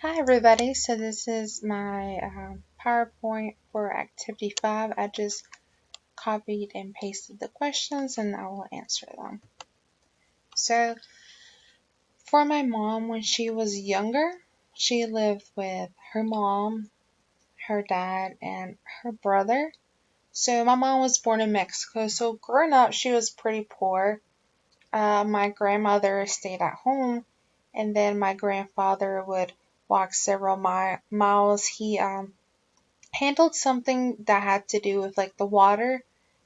Hi everybody, so this is my PowerPoint for Activity 5. I just copied and pasted the questions and I will answer them. So for my mom, when she was younger, she lived with her mom, her dad, and her brother. So my mom was born in Mexico, so growing up she was pretty poor. My grandmother stayed at home and then my grandfather would walk several miles. He handled something that had to do with like the water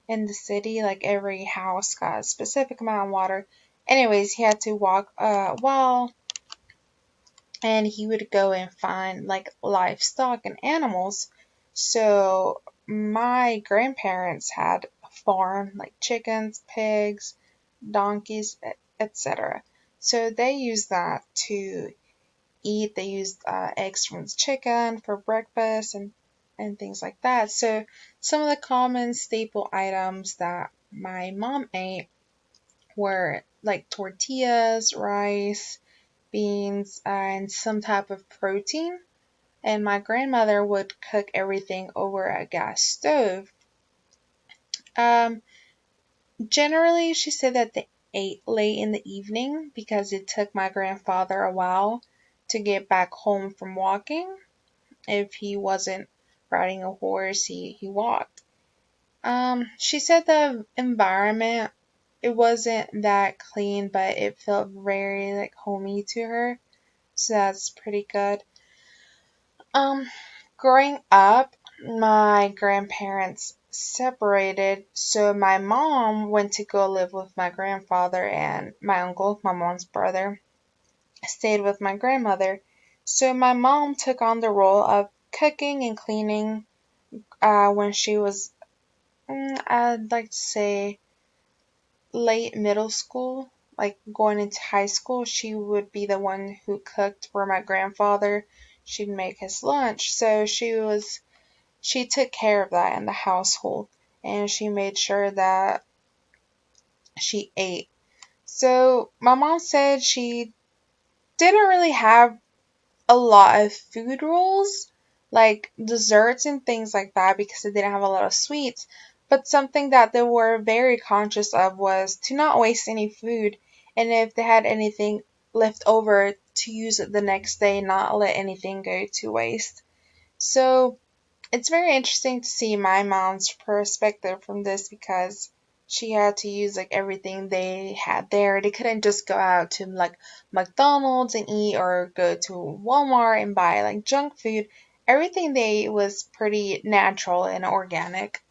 in the city. Like every house got a specific amount of water. Anyways, he had to walk a while and he would go and find like livestock and animals. So my grandparents had a farm, like chickens, pigs, donkeys, etc. So they used that to eat. They used eggs from the chicken for breakfast and things like that. So some of the common staple items that my mom ate were like tortillas, rice, beans, and some type of protein. And my grandmother would cook everything over a gas stove. Um, Generally, she said that they ate late in the evening because it took my grandfather a while to get back home from walking. If he wasn't riding a horse, he walked. She said the environment, it wasn't that clean, but it felt very like homey to her. So that's pretty good. Um, Growing up, my grandparents separated, so my mom went to go live with my grandfather, and my uncle, my mom's brother, stayed with my grandmother. So my mom took on the role of cooking and cleaning when she was, I'd like to say, late middle school, like going into high school. She would be the one who cooked for my grandfather. She'd make his lunch. So she took care of that in the household and she made sure that she ate. So my mom said she didn't really have a lot of food rules, like desserts and things like that, because they didn't have a lot of sweets. But something that they were very conscious of was to not waste any food, and if they had anything left over, to use it the next day, not let anything go to waste. So it's very interesting to see my mom's perspective from this because she had to use like everything they had there. They couldn't just go out to like McDonald's and eat or go to Walmart and buy like junk food. Everything they ate was pretty natural and organic.